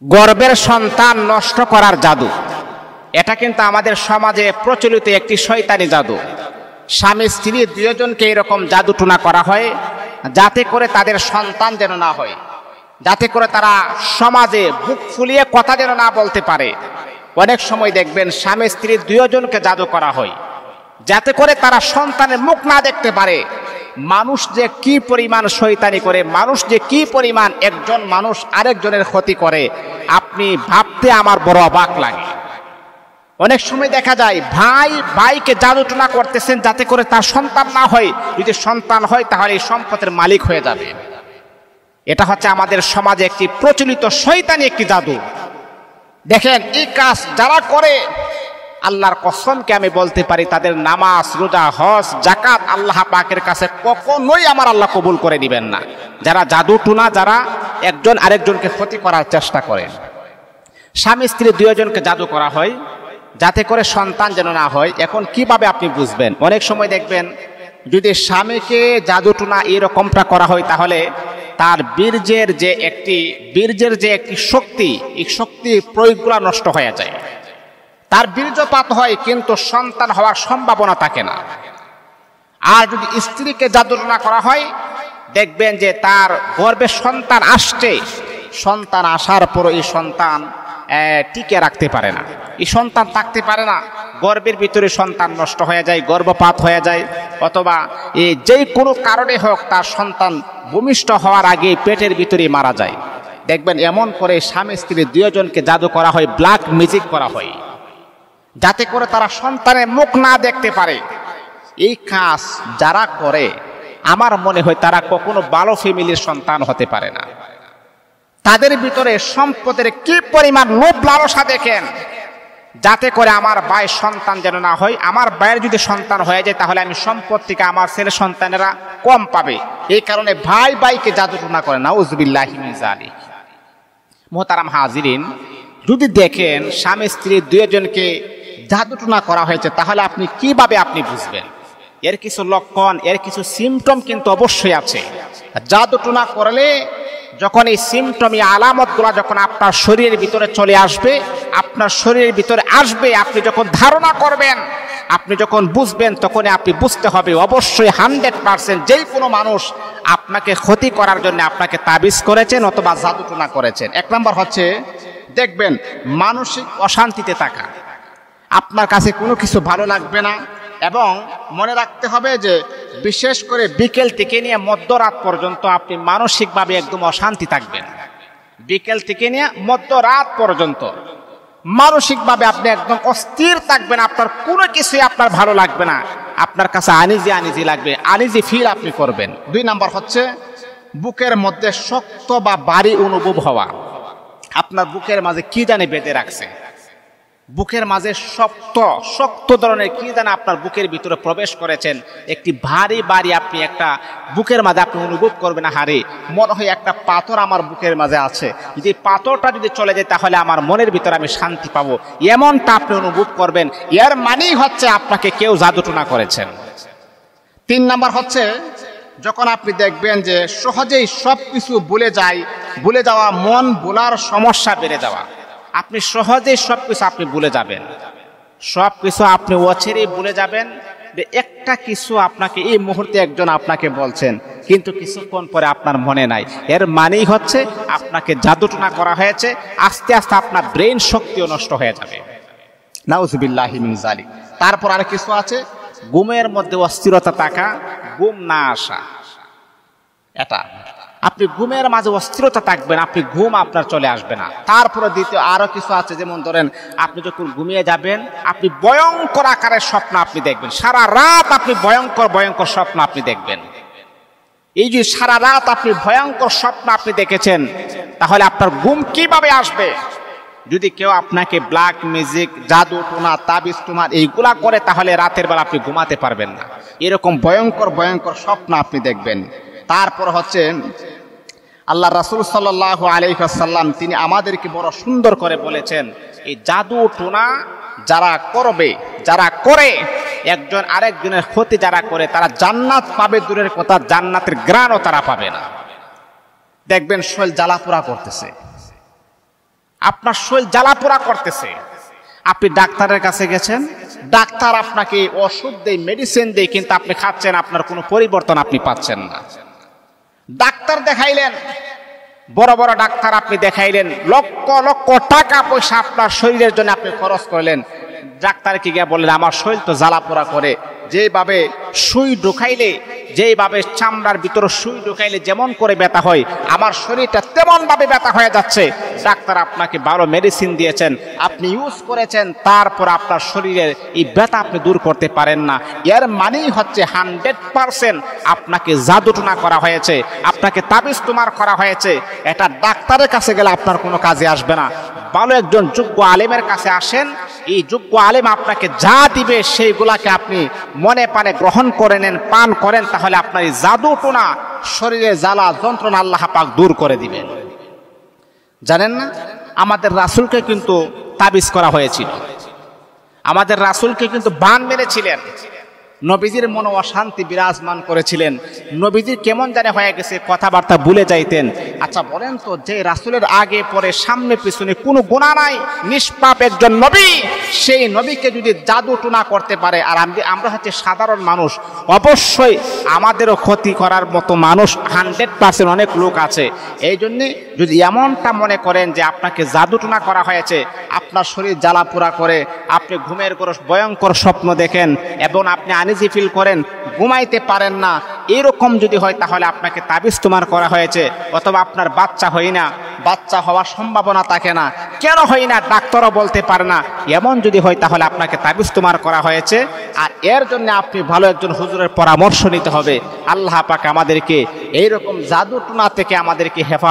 গর্ভের সন্তান নষ্ট করার জাদু, এটা কিন্তু আমাদের সমাজে প্রচলিত একটি শয়তানি জাদু। স্বামী স্ত্রী দুজনকে এরকম জাদু টুনা করা হয় যাতে করে তাদের সন্তান যেন না হয়, যাতে করে তারা সমাজে বুক ফুলিয়ে কথা যেন না বলতে পারে। অনেক সময় দেখবেন স্বামী স্ত্রী দুজনকে জাদু করা হয় যাতে করে তারা সন্তানের মুখ না দেখতে পারে। মানুষ যে কি পরিমাণ শয়তানি করে, মানুষ যে কি পরিমাণ একজন মানুষ আরেকজনের ক্ষতি করে, আপনি ভাবতে আমার বড় অবাক লাগে। অনেক সময় দেখা যায় ভাই ভাইকে জাদু টুনা করতেছেন যাতে করে তার সন্তান না হয়, যদি সন্তান হয় তাহলে এই সম্পদের মালিক হয়ে যাবে। এটা হচ্ছে আমাদের সমাজে একটি প্রচলিত শয়তানি একটি জাদু। দেখেন এই কাজ যারা করে, আল্লাহর কসমকে আমি বলতে পারি তাদের নামাজ রোজা হজ যাকাত আল্লাহ পাকের কাছে কখনোই আমার আল্লাহ কবুল করে দিবেন না। যারা জাদু টুনা, যারা একজন আরেকজনকে ক্ষতি করার চেষ্টা করেন। স্বামী স্ত্রী দুজনকে জাদু করা হয় যাতে করে সন্তান যেন না হয়। এখন কিভাবে আপনি বুঝবেন? অনেক সময় দেখবেন যদি স্বামীকে জাদু টুনা এরকমটা করা হয় তাহলে তার বীর্যের যে একটি শক্তি, এই শক্তি প্রয়োগগুলো নষ্ট হয়ে যায়, তার বীর্যপাত হয় কিন্তু সন্তান হওয়ার সম্ভাবনা থাকে না। আর যদি স্ত্রীকে জাদু টুনা করা হয় দেখবেন যে তার গর্ভে সন্তান আসছে, সন্তান আসার পর এই সন্তান টিকে রাখতে পারে না, এই সন্তান থাকতে পারে না, গর্ভের ভিতরে সন্তান নষ্ট হয়ে যায়, গর্ভপাত হয়ে যায়, অথবা যে কোনো কারণে হোক তার সন্তান ভূমিষ্ঠ হওয়ার আগে পেটের ভিতরে মারা যায়। দেখবেন এমন করে স্বামী স্ত্রী দুজনকে জাদু করা হয়, ব্ল্যাক ম্যাজিক করা হয় যাতে করে তারা সন্তানের মুখ না দেখতে পারে। এই কাজ যারা করে আমার মনে হয় তারা কখনো ভালো ফ্যামিলির সন্তান হতে পারে না। তাদের ভিতরে সম্পদের কি পরিমাণ লোভ লালসা দেখেন, যাতে করে আমার ভাইয়ের সন্তান যেন না হয়, আমার ভাইয়ের যদি সন্তান হয়ে যায় তাহলে আমি সম্পদ থেকে আমার ছেলে সন্তানেরা কম পাবে। এই কারণে ভাই ভাইকে জাদু টুনা করে। নাউজুবিল্লাহি মিন যালিক। মুহতারাম হাজিরিন, যদি দেখেন স্বামী স্ত্রী দুজনকে জাদু টুনা করা হয়েছে তাহলে আপনি কিভাবে আপনি বুঝবেন? এর কিছু লক্ষণ, এর কিছু সিমটম কিন্তু অবশ্যই আছে। জাদু টুনা করলে যখন এই সিমটম, এই আলামতগুলো যখন আপনার শরীরের ভিতরে চলে আসবে, আপনার শরীরের ভিতরে আসবে, আপনি যখন ধারণা করবেন, আপনি যখন বুঝবেন, তখনই আপনি বুঝতে হবে অবশ্যই 100% যেই কোনো মানুষ আপনাকে ক্ষতি করার জন্য আপনাকে তাবিজ করেছেন অথবা জাদু টুনা করেছেন। এক নম্বর হচ্ছে দেখবেন মানসিক অশান্তিতে থাকা, আপনার কাছে কোনো কিছু ভালো লাগবে না, এবং মনে রাখতে হবে যে বিশেষ করে বিকেল থেকে নিয়ে মধ্যরাত পর্যন্ত আপনি মানসিকভাবে একদম অশান্তি থাকবেন। বিকেল থেকে নিয়ে মধ্যরাত পর্যন্ত মানসিকভাবে আপনি একদম অস্থির থাকবেন, আপনার কোনো কিছুই আপনার ভালো লাগবে না, আপনার কাছে আনিজি লাগবে, আনিজি ফিল আপনি করবেন। 2 নম্বর হচ্ছে বুকের মধ্যে শক্ত বা ভারী অনুভব হওয়া, আপনার বুকের মাঝে কি জানে বেঁধে রাখছে, বুকের মাঝে শক্ত ধরনের কি জানে আপনার বুকের ভিতরে প্রবেশ করেছেন, একটি ভারী আপনি একটা বুকের মাঝে আপনি অনুভব করবেন, হারে মনে হয় একটা পাথর আমার বুকের মাঝে আছে, যদি পাথরটা যদি চলে যায় তাহলে আমার মনের ভিতরে আমি শান্তি পাবো, এমনটা আপনি অনুভব করবেন। এর মানেই হচ্ছে আপনাকে কেউ জাদু টুনা করেছেন। 3 নম্বর হচ্ছে যখন আপনি দেখবেন যে সহজেই সব কিছু ভুলে যাওয়া, মন ভোলার সমস্যা বেড়ে যাওয়া, আপনি সহজেই সবকিছু আপনি ভুলে যাবেন, সবকিছু আপনি অচেরেই ভুলে যাবেন। যে একটা কিছু আপনাকে এই মুহূর্তে একজন আপনাকে বলছেন কিন্তু কিছুক্ষণ পরে আপনার মনে নাই, এর মানেই হচ্ছে আপনাকে জাদু টুনা করা হয়েছে। আস্তে আস্তে আপনার ব্রেন শক্তিও নষ্ট হয়ে যাবে। নাউজুবিল্লাহি মিন যালিক। তারপর আর কিছু আছে, ঘুমের মধ্যে অস্থিরতা থাকা, ঘুম না আসা। এটা আপনি ঘুমের মাঝে অস্থিরতা থাকবেন, আপনি ঘুম আপনার চলে আসবে না। তারপরে দ্বিতীয় আরো কিছু আছে, যেমন ধরেন আপনি যখন ঘুমিয়ে যাবেন আপনি ভয়ঙ্কর আকারের স্বপ্ন আপনি দেখবেন, সারা রাত আপনি ভয়ঙ্কর স্বপ্ন আপনি দেখবেন। এই যে সারা রাত আপনি ভয়ঙ্কর স্বপ্ন আপনি দেখেছেন তাহলে আপনার ঘুম কিভাবে আসবে? যদি কেউ আপনাকে ব্ল্যাক ম্যাজিক, জাদু টুনা, তাবিজ টুনা এইগুলা করে তাহলে রাতের বেলা আপনি ঘুমাতে পারবেন না, এরকম ভয়ঙ্কর স্বপ্ন আপনি দেখবেন। তারপর হচ্ছে আল্লাহ রাসূল সাল্লাল্লাহু আলাইহি ওয়াসাল্লাম তিনি আমাদেরকে বড় সুন্দর করে বলেছেন, এই জাদু টুনা যারা করে একজন আরেকজনের ক্ষতি যারা করে তারা জান্নাত পাবে দূরের কথা, জান্নাতের ঘ্রাণও তারা পাবে না। দেখবেন শরীর জ্বালাপোড়া করতেছে, আপনার শরীর জ্বালাপোড়া করতেছে, আপনি ডাক্তারের কাছে গেছেন, ডাক্তার আপনাকে ওষুধ দেয়, মেডিসিন দেয়, কিন্তু আপনি খাচ্ছেন, আপনার কোনো পরিবর্তন আপনি পাচ্ছেন না। ডাক্তার দেখাইলেন, বড় বড় ডাক্তার আপনি দেখাইলেন, লক্ষ লক্ষ টাকা পয়সা আপনার শরীরের জন্য আপনি খরচ করলেন, ডাক্তারকে গিয়ে বললেন আমার শরীর তো জ্বালাপোড়া করে, যেভাবে সুই ঢুকাইলে, যেভাবে চামড়ার ভিতরে সুই ঢুকাইলে যেমন করে ব্যথা হয়, আমার শরীরটা তেমন ভাবে ব্যথা হয়ে যাচ্ছে। ডাক্তার আপনাকে ভালো মেডিসিন দিয়েছেন, আপনি ইউজ করেছেন, তারপর আপনার শরীরের এই ব্যথা আপনি দূর করতে পারেন না। এর মানেই হচ্ছে 100% আপনাকে জাদুটোনা করা হয়েছে, আপনাকে তাবিজ তোমার করা হয়েছে। এটা ডাক্তারের কাছে গেলে আপনার কোনো কাজে আসবে না। ভালো একজন যোগ্য আলেমের কাছে আসেন, এই যোগ্য আলেম আপনাকে যা দিবে সেইগুলাকে আপনি মনে প্রাণে গ্রহণ করে নেন, পান করেন, তাহলে আপনার এই জাদুটোনা, শরীরে জ্বালা যন্ত্রণা আল্লাহ পাক দূর করে দিবেন। জানেন না, আমাদের রাসূলকে কিন্তু তাবিজ করা হয়েছিল, আমাদের রাসূলকে কিন্তু বান মেরেছিলেন, নবীজির মনে অশান্তি বিরাজমান করেছিলেন, নবীজির কেমন জানে হয়ে গেছে, কথাবার্তা ভুলে যাইতেন। আচ্ছা বলেন তো, যে রাসূলের আগে পরে সামনে পিছনে কোনো গুনাহ নাই, নিষ্পাপ একজন নবী, সেই নবীকে যদি জাদু টুনা করতে পারে, আর আমরা হচ্ছে সাধারণ মানুষ, অবশ্যই আমাদেরও ক্ষতি করার মতো মানুষ 100% অনেক লোক আছে। এই জন্যে যদি এমনটা মনে করেন যে আপনাকে জাদু টুনা করা হয়েছে, আপনার শরীর জ্বালাপোড়া করে, আপনি ঘুমের করে ভয়ঙ্কর স্বপ্ন দেখেন এবং আপনি আনইজি ফিল করেন, ঘুমাইতে পারেন না, এরকম যদি হয় তাহলে আপনাকে তাবিজ তোমার করা হয়েছে। অথবা আপনার বাচ্চা হয় না, বাচ্চা হওয়ার সম্ভাবনা থাকে না, কেন হয় না ডাক্তারও বলতে পারে না, এমন যদি হয় তাহলে আপনাকে তাবিজ তোমার করা হয়েছে। আর এর জন্য আপনি ভালো একজন হুজুরের পরামর্শ নিতে হবে। আল্লাহ পাক আমাদেরকে এইরকম জাদু টুনা থেকে আমাদেরকে হেফাজত